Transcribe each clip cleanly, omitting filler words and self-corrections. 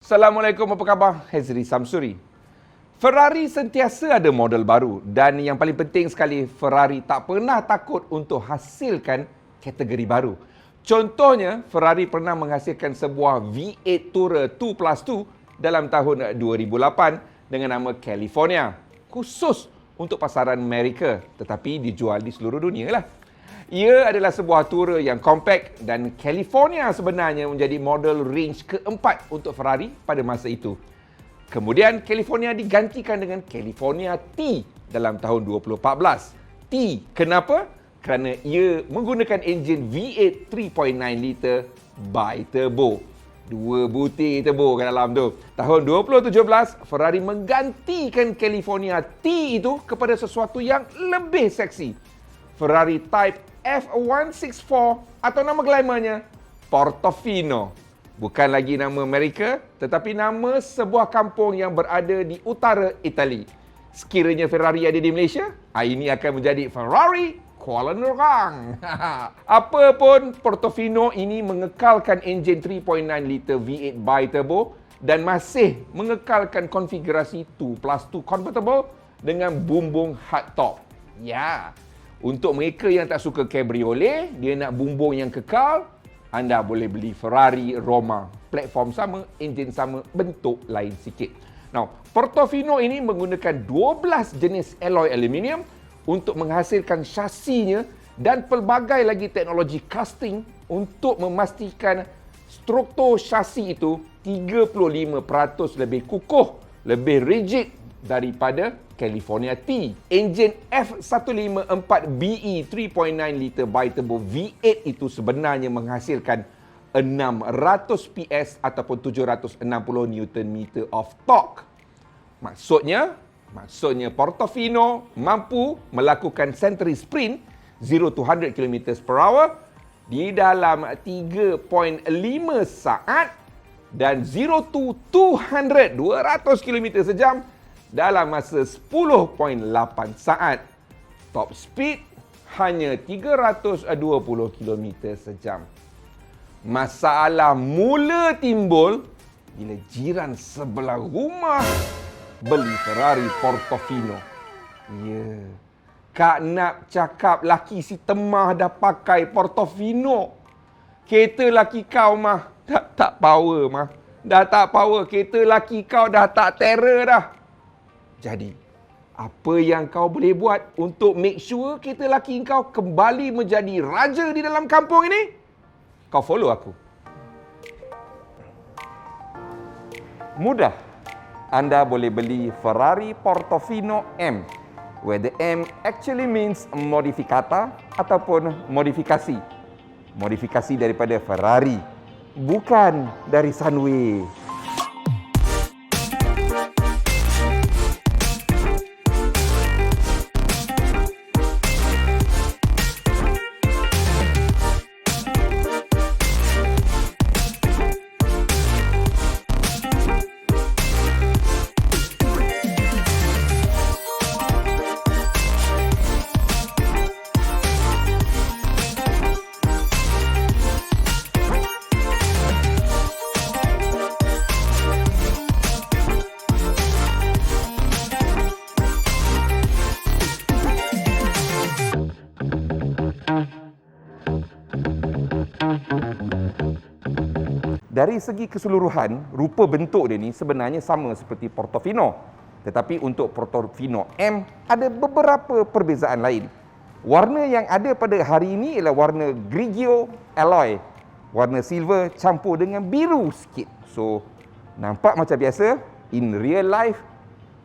Assalamualaikum, apa khabar? Hezri Samsuri. Ferrari sentiasa ada model baru dan yang paling penting sekali, Ferrari tak pernah takut untuk hasilkan kategori baru. Contohnya, Ferrari pernah menghasilkan sebuah V8 Tourer 2+2 dalam tahun 2008 dengan nama California, khusus untuk pasaran Amerika tetapi dijual di seluruh dunia lah. Ia adalah sebuah tourer yang compact dan California sebenarnya menjadi model range keempat untuk Ferrari pada masa itu. Kemudian California digantikan dengan California T dalam tahun 2014. T, kenapa? Kerana ia menggunakan enjin V8 3.9 liter bi-turbo. 2 butir turbo kat dalam tu. Tahun 2017, Ferrari menggantikan California T itu kepada sesuatu yang lebih seksi. Ferrari Type F164 atau nama glamournya Portofino. Bukan lagi nama Amerika, tetapi nama sebuah kampung yang berada di utara Itali. Sekiranya Ferrari ada di Malaysia, ini akan menjadi Ferrari Kuala Nerang. Apapun, Portofino ini mengekalkan enjin 3.9 liter V8 bi-turbo dan masih mengekalkan konfigurasi 2+2 convertible dengan bumbung hardtop. Ya, untuk mereka yang tak suka cabriolet, dia nak bumbung yang kekal, anda boleh beli Ferrari Roma. Platform sama, enjin sama, bentuk lain sikit. Now, Portofino ini menggunakan 12 jenis alloy aluminium untuk menghasilkan chassis-nya dan pelbagai lagi teknologi casting untuk memastikan struktur chassis itu 35% lebih kukuh, lebih rigid daripada California T. Enjin F154BE 3.9 liter bi-turbo V8 itu sebenarnya menghasilkan 600 PS ataupun 760 Nm of torque. Maksudnya Portofino mampu melakukan century sprint 0 to 100 km/h di dalam 3.5 saat dan 0 to 200 km sejam dalam masa 10.8 saat. Top speed hanya 320 km sejam. Masalah mula timbul bila jiran sebelah rumah beli Ferrari Portofino. Ya, Kak nak cakap laki si Temah dah pakai Portofino. Kereta laki kau mah tak power mah. Dah tak power, kereta laki kau dah tak terror dah. Jadi, apa yang kau boleh buat untuk make sure kereta laki kau kembali menjadi raja di dalam kampung ini? Kau follow aku. Mudah. Anda boleh beli Ferrari Portofino M, where the M actually means modificata ataupun modifikasi. Modifikasi daripada Ferrari, bukan dari Sunway. Dari segi keseluruhan, rupa bentuk dia ni sebenarnya sama seperti Portofino. Tetapi untuk Portofino M, ada beberapa perbezaan lain. Warna yang ada pada hari ini ialah warna Grigio alloy. Warna silver campur dengan biru sikit. So, nampak macam biasa, in real life,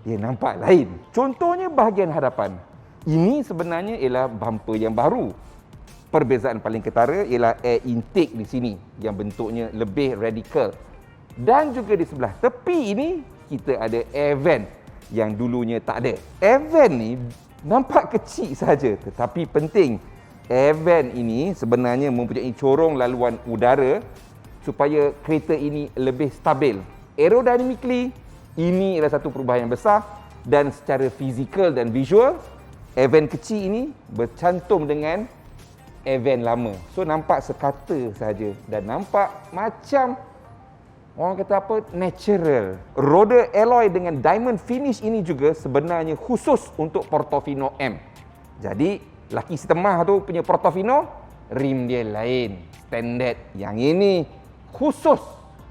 dia nampak lain. Contohnya bahagian hadapan. Ini sebenarnya ialah bumper yang baru. Perbezaan paling ketara ialah air intake di sini yang bentuknya lebih radikal. Dan juga di sebelah tepi ini kita ada air vent yang dulunya tak ada. Air vent ni nampak kecil saja tetapi penting. Air vent ini sebenarnya mempunyai corong laluan udara supaya kereta ini lebih stabil. Aerodynamically, ini adalah satu perubahan yang besar dan secara fizikal dan visual, air vent kecil ini bercantum dengan air vent lama. So nampak sekata saja dan nampak macam Orang kata apa? Natural. Roda alloy dengan diamond finish ini juga sebenarnya khusus untuk Portofino M. Jadi, laki Sitemah tu punya Portofino, rim dia lain, standard. Yang ini khusus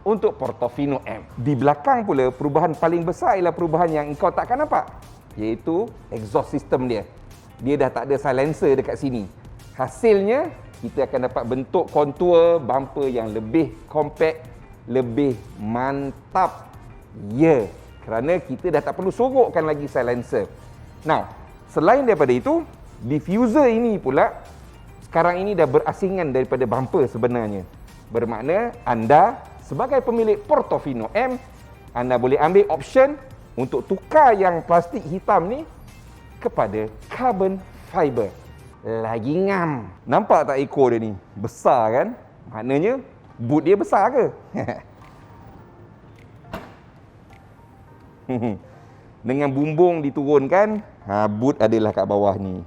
untuk Portofino M. Di belakang pula, perubahan paling besar ialah perubahan yang engkau takkan nampak, iaitu exhaust system dia. Dia dah tak ada silencer dekat sini. Hasilnya, kita akan dapat bentuk kontur bumper yang lebih compact, lebih mantap. Ya, kerana kita dah tak perlu sorokkan lagi silencer. Now, selain daripada itu, diffuser ini pula sekarang ini dah berasingan daripada bumper sebenarnya. Bermakna anda sebagai pemilik Portofino M, anda boleh ambil option untuk tukar yang plastik hitam ni kepada carbon fiber. Lagi ngam. Nampak tak ekor dia ni? Besar kan? Maknanya boot dia besar ke? Dengan bumbung diturunkan, boot adalah kat bawah ni.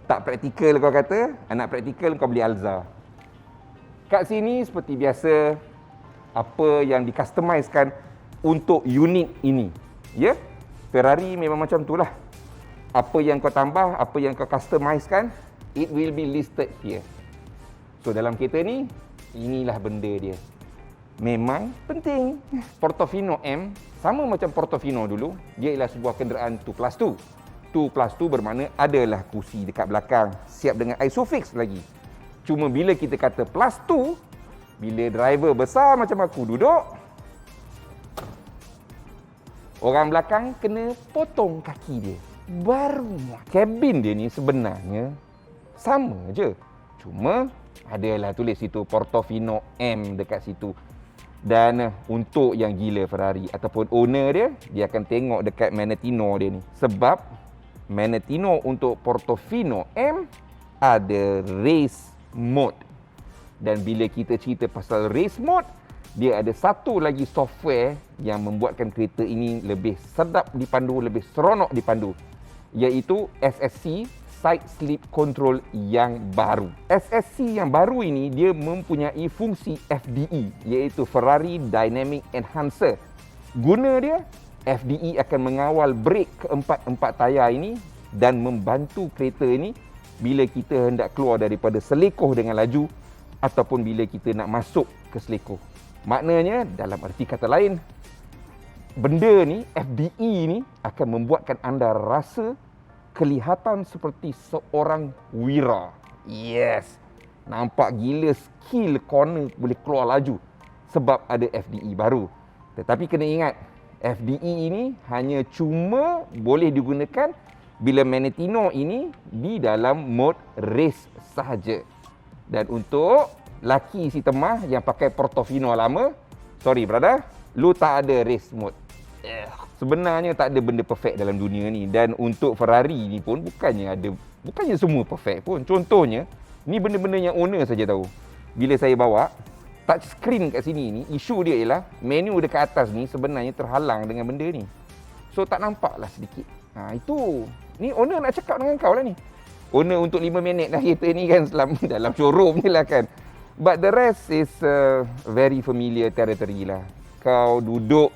Tak praktikal kau kata, nak praktikal kau beli Alza. Kat sini seperti biasa, apa yang di-customizekan untuk unit ini. Ya? Ferrari memang macam tu lah. Apa yang kau tambah, apa yang kau customizekan, it will be listed here. So dalam kereta ni, inilah benda dia. Memang penting. Portofino M sama macam Portofino dulu, dia ialah sebuah kenderaan 2+2. 2+2 bermakna adalah kursi dekat belakang siap dengan Isofix lagi. Cuma bila kita kata +2, bila driver besar macam aku duduk, orang belakang kena potong kaki dia. Baru kabin dia ni sebenarnya sama je. Cuma adalah tulis situ Portofino M dekat situ. Dan untuk yang gila Ferrari ataupun owner dia akan tengok dekat Manettino dia ni. Sebab Manettino untuk Portofino M ada race mode. Dan bila kita cerita pasal race mode, dia ada satu lagi software yang membuatkan kereta ini lebih sedap dipandu, lebih seronok dipandu, iaitu SSC, Side Sleep Control yang baru. SSC yang baru ini dia mempunyai fungsi FDE, iaitu Ferrari Dynamic Enhancer. Guna dia, FDE akan mengawal brek keempat-empat tayar ini dan membantu kereta ini bila kita hendak keluar daripada selekoh dengan laju ataupun bila kita nak masuk ke selekoh. Maknanya, dalam arti kata lain, benda ni, FDE ni akan membuatkan anda rasa kelihatan seperti seorang wira. Yes, nampak gila skill corner boleh keluar laju sebab ada FDE baru. Tetapi kena ingat, FDE ini hanya cuma boleh digunakan bila Manettino ini di dalam mode race sahaja. Dan untuk laki si Temah yang pakai Portofino lama, sorry brother, lu tak ada race mode. Sebenarnya tak ada benda perfect dalam dunia ni. Dan untuk Ferrari ni pun bukannya semua perfect pun. Contohnya, ni benda-benda yang owner saja tahu. Bila saya bawa touch screen kat sini ni, isu dia ialah menu dekat atas ni sebenarnya terhalang dengan benda ni. So tak nampak lah sedikit. Itu ni owner nak cakap dengan kau lah ni. Owner untuk 5 minit dah kereta ni kan selama dalam showroom ni lah kan. But the rest is very familiar territory lah. Kau duduk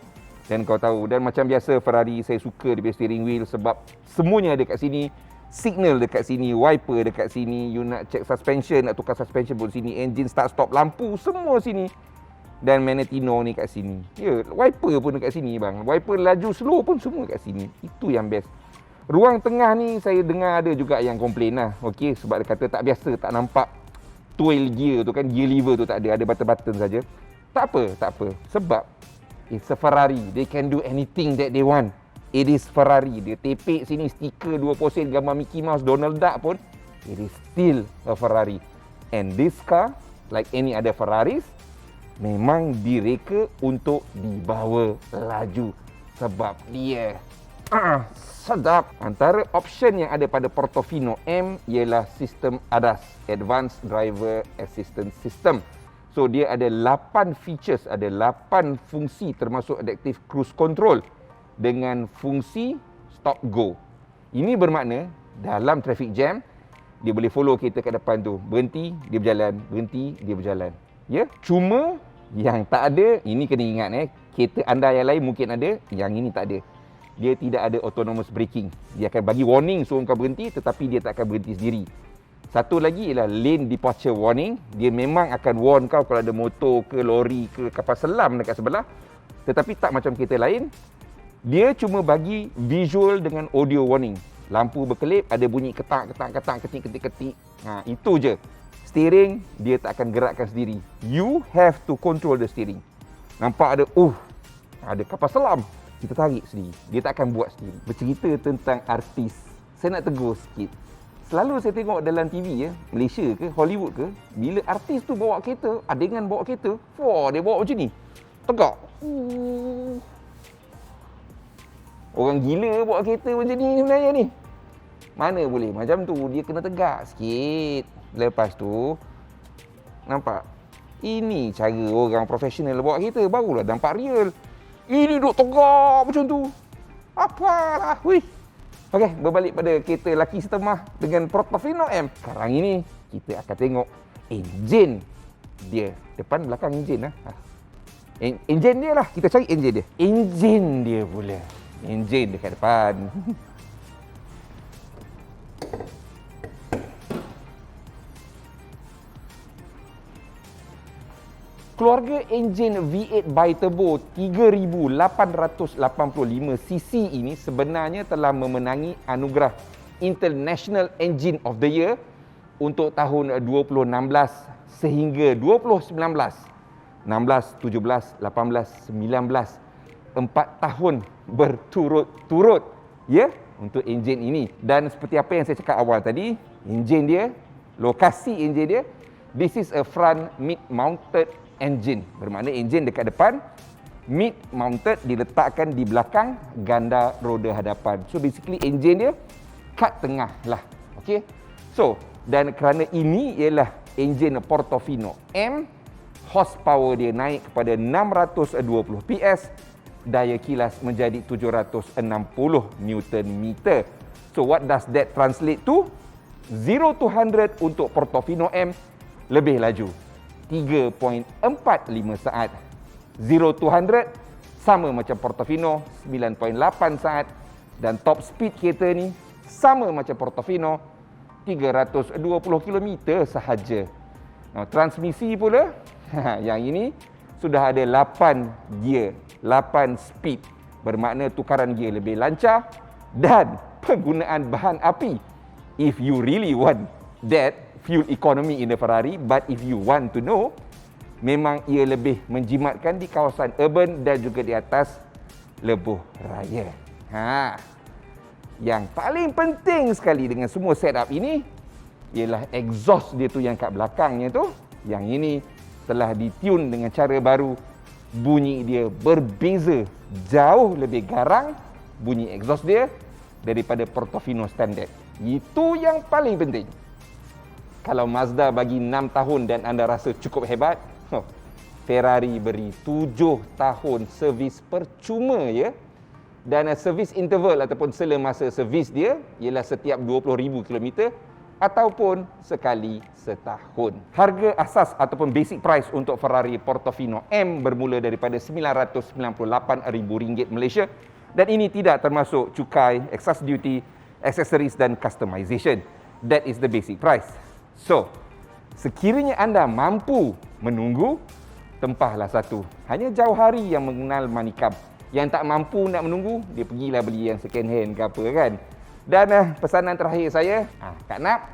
dan kau tahu. Dan macam biasa Ferrari, saya suka dia punya steering wheel sebab semuanya ada kat sini. Signal dekat sini, wiper dekat sini. You nak check suspension, nak tukar suspension pun sini. Engine start stop, lampu semua sini. Dan Manettino ni kat sini. Ya, wiper pun dekat sini bang. Wiper laju slow pun semua kat sini. Itu yang best. Ruang tengah ni saya dengar ada juga yang komplain lah. Okey, sebab dia kata tak biasa, tak nampak twirl gear tu kan, gear lever tu tak ada button-button saja. Tak apa. Sebab it's a Ferrari. They can do anything that they want. It is Ferrari. Dia tepek sini stiker 2% gambar Mickey Mouse, Donald Duck pun. It is still a Ferrari. And this car, like any other Ferraris, memang direka untuk dibawa laju. Sebab dia sedap. Antara option yang ada pada Portofino M ialah sistem ADAS, Advanced Driver Assistance System. So dia ada 8 features, ada 8 fungsi termasuk Adaptive Cruise Control dengan fungsi Stop Go. Ini bermakna dalam traffic jam dia boleh follow kereta kat depan tu. Berhenti, dia berjalan, berhenti, dia berjalan. Ya, cuma Yang tak ada, ini kena ingat kereta anda yang lain mungkin ada, yang ini tak ada. Dia tidak ada autonomous braking. Dia akan bagi warning suruh kau berhenti, tetapi dia tak akan berhenti sendiri. Satu lagi ialah lane departure warning. Dia memang akan warn kau kalau ada motor ke lori ke kapal selam dekat sebelah. Tetapi tak macam kereta lain. Dia cuma bagi visual dengan audio warning. Lampu berkelip, ada bunyi ketak, ketik. Itu je. Steering, dia tak akan gerakkan sendiri. You have to control the steering. Nampak ada kapal selam. Kita tarik sendiri. Dia tak akan buat sendiri. Bercerita tentang artis. Saya nak tegur sikit. Selalu saya tengok dalam TV Malaysia ke, Hollywood ke, bila artis tu bawa kereta, adegan bawa kereta, dia bawa macam ni. Tegak. Orang gila bawa kereta macam ni sebenarnya ni. Mana boleh macam tu, dia kena tegak sikit. Lepas tu, nampak? Ini cara orang profesional bawa kereta, barulah nampak real. Ini duk tegak macam tu. Apalah, wih. Okey, berbalik pada kereta laki setemah dengan Portofino M. Sekarang ini, kita akan tengok enjin dia. Depan, belakang enjin lah. Enjin dia lah, kita cari enjin dia. Enjin dia pula. Enjin dekat depan. Keluarga enjin V8 Biturbo 3885cc ini sebenarnya telah memenangi anugerah International Engine of the Year untuk tahun 2016 sehingga 2019. 16, 17, 18, 19. 4 tahun berturut-turut untuk enjin ini. Dan seperti apa yang saya cakap awal tadi, enjin dia, lokasi enjin dia, this is a front mid-mounted engine. Bermakna enjin dekat depan, mid-mounted diletakkan di belakang ganda roda hadapan. So basically enjin dia kat tengah lah. Okay. So, dan kerana ini ialah enjin Portofino M, horsepower dia naik kepada 620 PS, daya kilas menjadi 760 Nm. So what does that translate to? 0 to 100 untuk Portofino M lebih laju, 3.45 saat. 0 to 100 sama macam Portofino, 9.8 saat. Dan top speed kereta ni sama macam Portofino, 320 km sahaja. Transmisi pula, yang ini sudah ada 8 gear, 8 speed. Bermakna tukaran gear lebih lancar dan penggunaan bahan api. If you really want that fuel economy in the Ferrari, but if you want to know, memang ia lebih menjimatkan di kawasan urban dan juga di atas lebuh raya. Yang paling penting sekali dengan semua setup ini ialah exhaust dia tu yang kat belakangnya tu. Yang ini telah ditune dengan cara baru. Bunyi dia berbeza, jauh lebih garang bunyi exhaust dia daripada Portofino standard. Itu yang paling penting. Kalau Mazda bagi 6 tahun dan anda rasa cukup hebat, Ferrari beri 7 tahun servis percuma Dan servis interval ataupun sela masa servis dia ialah setiap 20,000 km ataupun sekali setahun. Harga asas ataupun basic price untuk Ferrari Portofino M bermula daripada RM998,000 Malaysia, dan ini tidak termasuk cukai, excess duty, accessories dan customization. That is the basic price. So, sekiranya anda mampu menunggu, tempahlah satu. Hanya jauh hari yang mengenal manikam. Yang tak mampu nak menunggu, dia pergilah beli yang second hand ke apa kan. Dan pesanan terakhir saya, Kak Nap,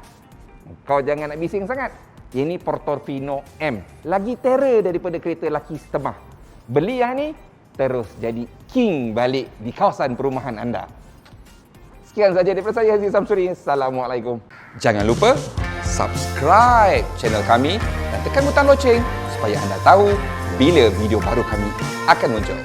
kau jangan nak bising sangat. Ini Portofino M. Lagi terror daripada kereta laki setemah. Beli yang ni, terus jadi king balik di kawasan perumahan anda. Sekian saja daripada saya, Haziq Samsuri. Assalamualaikum. Jangan lupa subscribe channel kami dan tekan butang loceng supaya anda tahu bila video baru kami akan muncul.